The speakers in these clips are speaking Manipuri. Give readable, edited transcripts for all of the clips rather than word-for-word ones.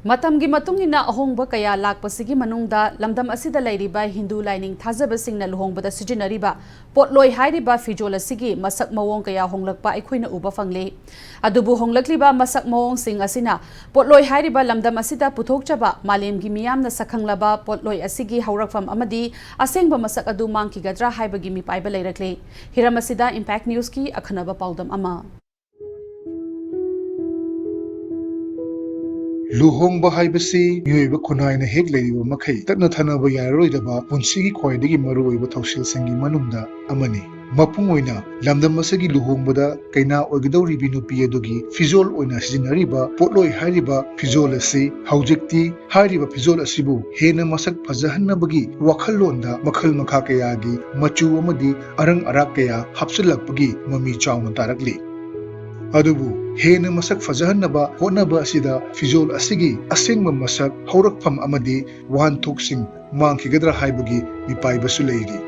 Matamgi matungina ahongba kaya lakpasigi manungda lamdam asida lairiba Hindu lining thajabasingna luhongbada sijinariba Poloi hairiba fijol asigi masak mawong kaya honglakpa aikoina uba fangle adubu honglakliba masak mawong sing asina Poloi hairiba lamdam asida puthokchaba malemgi miyamna sakhanglaba Poloi asigi haurakfam amadi asengba masak adu mangkigadra haibagi mipaiba leirakle hiramasida Impact News ki akhanaba paudam ama Luhongba haibasi mioiba khunai hek leiba makhai takna thanaba yaroidaba punsigi khwaidagi maruoiba thausil singi manungda amani mapung oina lamdam asagi luhongbada kaina oigidawribi nupi adugi fizol oina sijinariba Poloi hairiba fizol asi haujikti hairiba fizol asibu hena masak phajahannabagi wakhallonda makhal makha kayagi machu amadi arang arak kaya hapsilakpagi mami chawna tarakli adubu hena masak fajahannaba honaba asida fizol asigi asengma masak haurakpham amadi wahantoksing mangkigadra haibagi mipaibasu leiri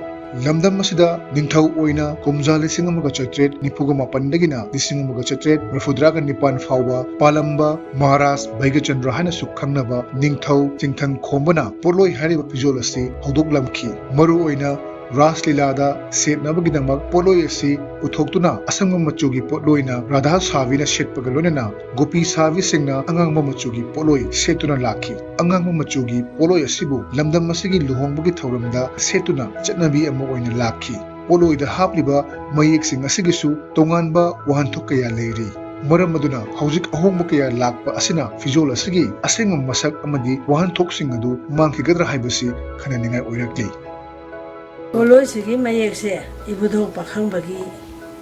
lamdam asida ningthau oina komjale singamaga chatret nipuga mapandagina disingamaga chatret rafudraga nipan fawba palamba maharaj baigachandra hana sukhangnaba ningthau chingthang khombana Poloi hariba fizol asi hodoklamki maru oina Raslilada set Nabaginamak Poloi asi Uthoktuna Asangma Machugi Poloina Radha Savina Shetpagalonena Gopi Savi Singna Angangma Machugi Poloi Setuna Laki Angangma Machugi Poloi asibu Lamdam Masigi Luhongbugi Thauramda Setuna Chatnabi Ama Oina Laki Poloi da Hapliba Mayek Sing Asigisu Tonganba Wahanthok Kaya Leiri Maram aduna haujik ahongba kaya lakpa asina fizol asigi asengma masak amadi wahanthok sing adu mangkigadra haibasi khananingai oirakli Poloi sigi mayek se ibudok pakhang bagi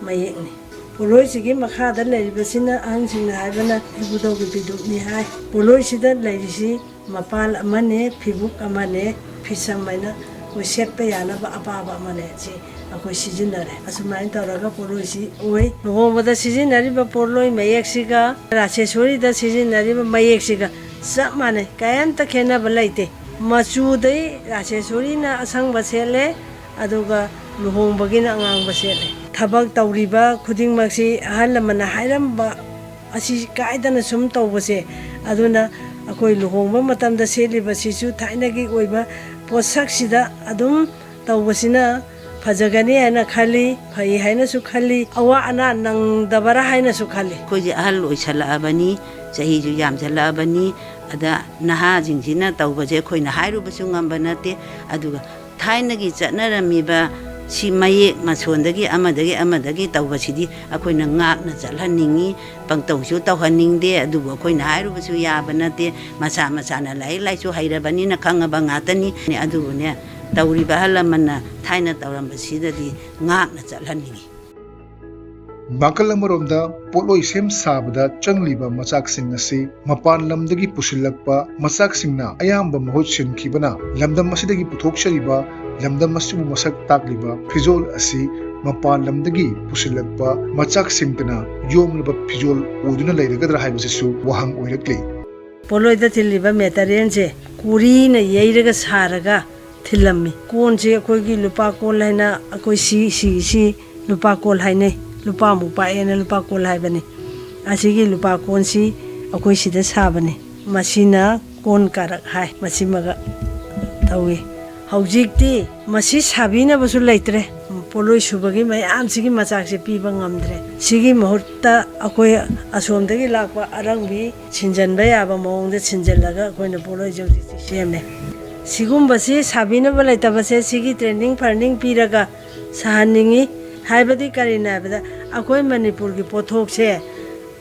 mayek ni Poloi sigi makha da leibasina angsingna haibana ibudok biduk ni hai Poloi sida leirisi mapal amane phibuk amane phisam maina ko setpa yana ba apa amane chi akoi sijinare asumai tawraga Poloi si oi nohobada sijinari ba Poloi mayek siga rachesori da sijinari ba mayek siga sap mane kayanta khena balaite machu dai rachesori na asang basele aduga luhongbagina angang basele thabak tawriba khuding maksi ahal lamana hairamba asi kaidana sum tawbase aduna akoi luhongba matamda seliba sisu thainagi oiba posak sida adum tawbasina phajagani ana khali phai haina su khali awa ana nang dabara haina su khali koji ahal oisala abani chahi ju yam jala abani ada naha jingjina tawbaje khoina hairu basu ngamba nate aduga Thainagi Chanaramiba, si Mayek Masondagi, Amadagi Tawasidi, Akoina Ngakna Zalhaningi, Pangtoshu Tawhaning de, Adubokoina Hairusu Yabanate, Masana Lai, so Haidabanina Kangabangatani, Adune, Tauribahala Mana, Taina Tawambasida, Ngakna Zalhaningi. Makalamoromda Poloi sem sabada changliba machak sing asi mapan lamdagi pusilakpa machak singna ayamba mahut sinkibana lamdam asidagi puthokshariba lamdam asibu masak takliba fizol asi mapan lamdagi pusilakpa machak singtana yomlaba fizol uduna leiragadra haibasisu wahang oirakli Poloi da thiliba metarian je kuri na yeiraga saraga thilammi kon je akoigi lupa kol haina akoi si lupa kol haine lupa mupa ena lupa kol haibani asigi lupa kon si akoi sida sabani masina kon karak hai masimaga tawi haujikti masi sabina basu leitre Poloi subagi mayam sigi machak se piba ngamdre sigi mahutta akoi asomdagi lakpa arangbi chinjanba yaba mawongda chinjalaga akoina Poloi jodi seme sigumbasi sabina balai tabase sigi training farning piraga sahaningi Haibadi Karina, Akoi Manipur ki pothok se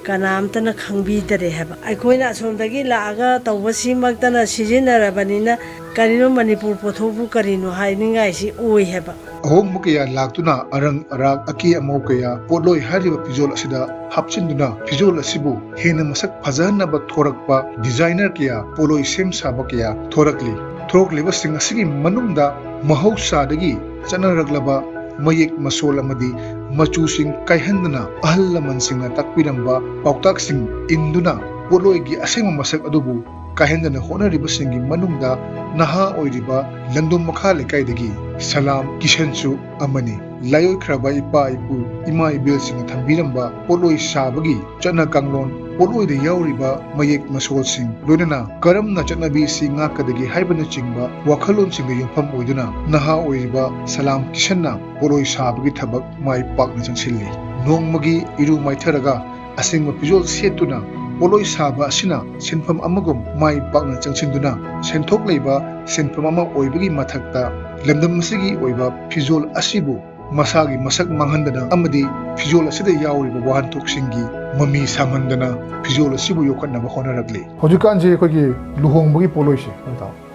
Kanamtana Kangbi dare haba. Akoina Somdagi Laga, Tawasi Magdana Sijina Rabanina, Karino Manipur pothobu Karino Haininga si Oi haba. Ahong mukaya laktuna arang arak aki amokaya Poloi hariba fizol asida hapchinduna fizol asibu hena masak phajahannaba thorakpa designer kaya Poloi sem saba kaya thorakli thorokleba sing asigi manungda mahausadagi chanaraglaba Mayek Masol amadi machu sing kaihandana ahal laman singna takpiramba pautak sing induna Poloi gi asengma masak adubu kaihandana honariba singi manungda naha oiriba landum makha lekaidagi salam kishanchu amani layoi khraba ipa ipu ima ibil sing thambiramba Poloi sabagi chana kanglon ꯄꯣꯠꯂꯣꯏꯗ ꯌꯥꯎꯔꯤꯕ ꯃꯌꯦꯛ ꯃꯁꯣꯜꯁꯤꯡ ꯂꯣꯏꯅꯅ ꯀꯔꯝꯅ ꯆꯠꯅꯕꯤ ꯑꯁꯤ ꯉꯥꯛꯀꯗꯒꯦ ꯍꯥꯏꯕꯅꯆꯤꯡꯕ ꯋꯥꯈꯜꯂꯣꯟꯁꯤꯡꯗ ꯌꯨꯝꯐꯝ ꯑꯣꯏꯗꯨꯅ ꯅꯍꯥ ꯑꯣꯏꯔꯤꯕ ꯁꯂꯥꯝ ꯀꯤꯁꯟꯅ ꯄꯣꯠꯂꯣꯏ ꯁꯥꯕꯒꯤ ꯊꯕꯛ ꯃꯥꯏ ꯄꯥꯛꯅ ꯆꯪꯁꯤꯜꯂꯤ ꯅꯣꯡꯃꯒꯤ ꯏꯔꯨ ꯃꯥꯏꯊꯔꯒ ꯑꯁꯦꯡꯕ ꯐꯤꯖꯣꯜ ꯁꯦꯠꯇꯨꯅ ꯄꯣꯠꯂꯣꯏ ꯁꯥꯕ ꯑꯁꯤꯅ ꯁꯤꯟꯐꯝ ꯑꯃꯒꯨꯝ ꯃꯥꯏ ꯄꯥꯛꯅ ꯆꯪꯁꯤꯟꯗꯨꯅ ꯁꯦꯟꯊꯣꯛ ꯂꯩꯕ ꯁꯤꯟꯐꯝ ꯑꯃ ꯑꯣꯏꯕꯒꯤ ꯃꯊꯛꯇ ꯂꯝꯗꯝ ꯑꯁꯤꯒꯤ ꯑꯣꯏꯕ ꯐꯤꯖꯣꯜ ꯑꯁꯤꯕꯨ ꯃꯁꯥꯒꯤ ꯃꯁꯛ ꯃꯥꯡꯍꯟꯗꯅ ꯑꯃꯗꯤ ꯐꯤꯖꯣꯜ ꯑꯁꯤꯗ ꯌꯥꯎꯔꯤꯕ ꯋꯥꯍꯟꯊꯣꯛꯁꯤꯡꯒꯤ ꯃꯃꯤ ꯁꯥꯝꯍꯟꯗꯅ ꯐꯤꯖꯣꯜ ꯑꯁꯤꯕꯨ ꯌꯣꯛꯈꯠꯅꯕ ꯍꯣꯠꯅꯔꯛꯂꯤ ꯍꯧꯖꯤꯛꯀꯥꯟꯁꯤ ꯑꯩꯈꯣꯏꯒꯤ ꯂꯨꯍꯣꯡꯕꯒꯤ ꯄꯣꯠꯂꯣꯏꯁꯦ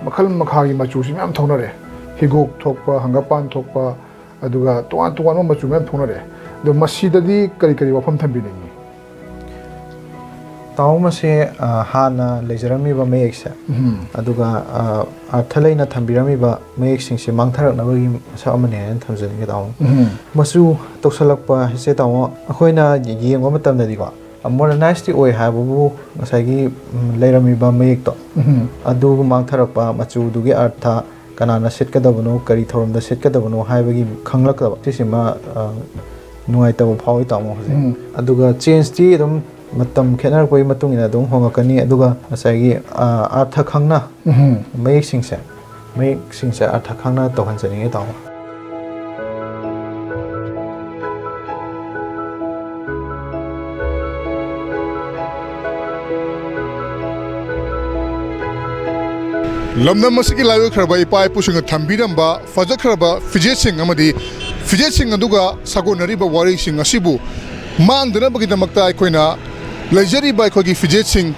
ꯃꯈꯜ ꯃꯈꯥꯒꯤ ꯃꯆꯨꯁꯤ ꯃꯌꯥꯝ ꯊꯣꯛꯅꯔꯦ ꯍꯤꯒꯣꯛ ꯊꯣꯛꯄ ꯍꯪꯒꯄꯥꯟ ꯊꯣꯛꯄ ꯑꯗꯨꯒ ꯇꯣꯉꯥꯟ ꯇꯣꯉꯥꯟꯕ ꯃꯆꯨ ꯃꯌꯥꯝ ꯊꯣꯛꯅꯔꯦ ꯑꯗꯣ ꯃꯁꯤꯗꯗꯤ ꯀꯔꯤ ꯋꯥꯐꯝ ꯊꯝꯕꯤꯅꯤꯡꯉꯤ ꯇꯥꯎ ꯃꯁꯦ ꯍꯥꯟꯅ ꯂꯩꯖꯔꯝꯃꯤꯕ ꯃꯌꯦꯛꯁꯦ ꯑꯗꯨꯒ ꯑꯔꯊ ꯂꯩꯅ ꯊꯝꯕꯤꯔꯝꯃꯤꯕ ꯃꯌꯦꯛꯁꯤꯡꯁꯦ ꯃꯥꯡꯊꯔꯛꯅꯕꯒꯤ ꯃꯁꯛ ꯑꯃꯅꯤ ꯍꯥꯏꯅ ꯊꯝꯖꯅꯤꯡꯉꯦ ꯇꯥꯃꯣ ꯃꯆꯨ ꯇꯧꯁꯜꯂꯛꯄ ꯍꯥꯏꯁꯦ ꯇꯥꯃꯣ ꯑꯩꯈꯣꯏꯅ ꯌꯦꯡꯕ ꯃꯇꯝꯗꯗꯤꯀꯣ ꯃꯣꯗꯔꯅꯥꯏꯁꯇꯤ ꯑꯣꯏ ꯍꯥꯏꯕꯕꯨ ꯉꯁꯥꯏꯒꯤ ꯂꯩꯔꯝꯃꯤꯕ ꯃꯌꯦꯛꯇꯣ ꯑꯗꯨ ꯃꯥꯡꯊꯔꯛꯄ ꯃꯆꯨꯗꯨꯒꯤ ꯑꯔꯊ ꯀꯅꯥꯅ ꯁꯦꯠꯀꯗꯕꯅꯣ ꯀꯔꯤ ꯊꯧꯔꯝꯗ ꯁꯦꯠꯀꯗꯕꯅꯣ ꯍꯥꯏꯕꯒꯤ ꯈꯪꯂꯛꯇꯕ ꯁꯤꯁꯤꯃ ꯅꯨꯡꯉꯥꯏꯇꯕ ꯐꯥꯎꯏ ꯇꯥꯃꯣ ꯍꯧꯖꯤꯛ ꯑꯗꯨꯒ ꯆꯦꯟꯖꯇꯤ ꯑꯗꯨꯝ ꯃꯇꯝ ꯈꯦꯠꯅꯔꯛꯄꯒꯤ ꯃꯇꯨꯡ ꯏꯟꯅ ꯑꯗꯨꯝ ꯍꯣꯡꯉꯛꯀꯅꯤ ꯑꯗꯨꯒ ꯉꯁꯥꯏꯒꯤ ꯑꯔꯊ ꯈꯪꯅ ꯃꯌꯦꯛꯁꯤꯡꯁꯦ ꯑꯔꯊ ꯈꯪꯅ ꯇꯧꯍꯟꯖꯅꯤꯡꯉꯤ ꯇꯥꯃꯣ ꯂꯝꯗꯝ ꯑꯁꯤꯒꯤ ꯂꯥꯏꯑꯣꯏꯈ꯭ꯔꯕ ꯏꯄꯥ ꯏꯄꯨꯁꯤꯡꯅ ꯊꯝꯕꯤꯔꯝꯕ ꯐꯖꯈ꯭ꯔꯕ ꯐꯤꯖꯦꯠꯁꯤꯡ ꯑꯃꯗꯤ ꯐꯤꯖꯦꯠꯁꯤꯡ ꯑꯗꯨꯒ ꯁꯥꯒꯣꯟꯅꯔꯤꯕ ꯋꯥꯔꯤꯁꯤꯡ ꯑꯁꯤꯕꯨ ꯃꯥꯡꯗꯅꯕꯒꯤꯗꯃꯛꯇ ꯑꯩꯈꯣꯏꯅ ꯂꯩꯖꯔꯤꯕ ꯑꯩꯈꯣꯏꯒꯤ ꯐꯤꯖꯦꯠꯁꯤꯡ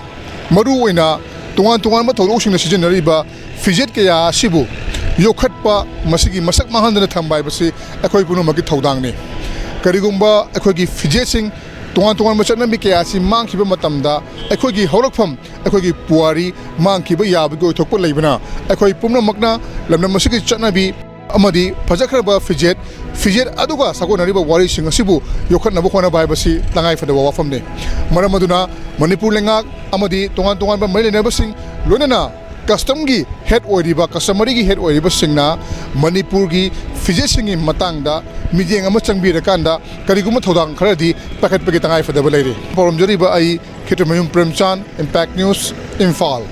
ꯃꯔꯨꯑꯣꯏꯅ ꯇꯣꯉꯥꯟ ꯇꯣꯉꯥꯟꯕ ꯊꯧꯗꯣꯛꯁꯤꯡꯗ ꯁꯤꯖꯤꯟꯅꯔꯤꯕ ꯐꯤꯖꯦꯠ ꯀꯌꯥ ꯑꯁꯤꯕꯨ ꯌꯣꯛꯈꯠꯄ ꯃꯁꯤꯒꯤ ꯃꯁꯛ ꯃꯥꯡꯍꯟꯗꯅ ꯊꯝꯕ ꯍꯥꯏꯕꯁꯤ ꯑꯩꯈꯣꯏ ꯄꯨꯝꯅꯃꯛꯀꯤ ꯊꯧꯗꯥꯡꯅꯤ ꯀꯔꯤꯒꯨꯝꯕ ꯑꯩꯈꯣꯏꯒꯤ ꯐꯤꯖꯦꯠꯁꯤꯡ ꯇꯣꯉꯥꯟ ꯇꯣꯉꯥꯟꯕ ꯆꯠꯅꯕꯤ ꯀꯌꯥ ꯑꯁꯤ ꯃꯥꯡꯈꯤꯕ ꯃꯇꯝꯗ ꯑꯩꯈꯣꯏꯒꯤ ꯍꯧꯔꯛꯐꯝ ꯑꯩꯈꯣꯏꯒꯤ ꯄꯨꯋꯥꯔꯤ ꯃꯥꯡꯈꯤꯕ ꯌꯥꯕꯒꯤ ꯑꯣꯏꯊꯣꯛꯄ ꯂꯩꯕꯅ ꯑꯩꯈꯣꯏ ꯄꯨꯝꯅꯃꯛꯅ ꯂꯝꯗꯝ ꯑꯁꯤꯒꯤ ꯆꯠꯅꯕꯤ ꯑꯃꯗꯤ ꯐꯖꯈ꯭ꯔꯕ ꯐꯤꯖꯦꯠ ꯑꯗꯨꯒ ꯁꯥꯒꯣꯟꯅꯔꯤꯕ ꯋꯥꯔꯤꯁꯤꯡ ꯑꯁꯤꯕꯨ ꯌꯣꯛꯈꯠꯅꯕ ꯍꯣꯠꯅꯕ ꯍꯥꯏꯕꯁꯤ ꯇꯉꯥꯏꯐꯗꯕ ꯋꯥꯐꯝꯅꯤ ꯃꯔꯝ ꯑꯗꯨꯅ ꯃꯅꯤꯄꯨꯔ ꯂꯩꯉꯥꯛ ꯑꯃꯗꯤ ꯇꯣꯉꯥꯟ ꯇꯣꯉꯥꯟꯕ ꯃꯔꯤ ꯂꯩꯅꯕꯁꯤꯡ ꯂꯣꯏꯅꯅ ꯀꯁꯇꯝꯒꯤ ꯍꯦꯠ ꯑꯣꯏꯔꯤꯕ ꯀꯁꯇꯃꯔꯤꯒꯤ ꯍꯦꯠ ꯑꯣꯏꯔꯤꯕꯁꯤꯡꯅ ꯃꯅꯤꯄꯨꯔꯒꯤ ꯐꯤꯖꯦꯠꯁꯤꯡꯒꯤ ꯃꯇꯥꯡꯗ ꯃꯤꯠꯌꯦꯡ ꯑꯃ ꯆꯪꯕꯤꯔꯀꯥꯟꯗ ꯀꯔꯤꯒꯨꯝꯕ ꯊꯧꯗꯥꯡ ꯈꯔꯗꯤ ꯄꯥꯏꯈꯠꯄꯒꯤ ꯇꯉꯥꯏꯐꯗꯕ ꯂꯩꯔꯤ ꯄꯥꯎꯔꯝꯖꯔꯤꯕ ꯑꯩ ꯈꯦꯇ꯭ꯔꯃꯌꯨꯝ ꯄ꯭ꯔꯦꯝꯆꯥꯟ ꯏꯝꯄꯦꯛ ꯅ꯭ꯌꯨꯁ ꯏꯝꯐꯥꯜ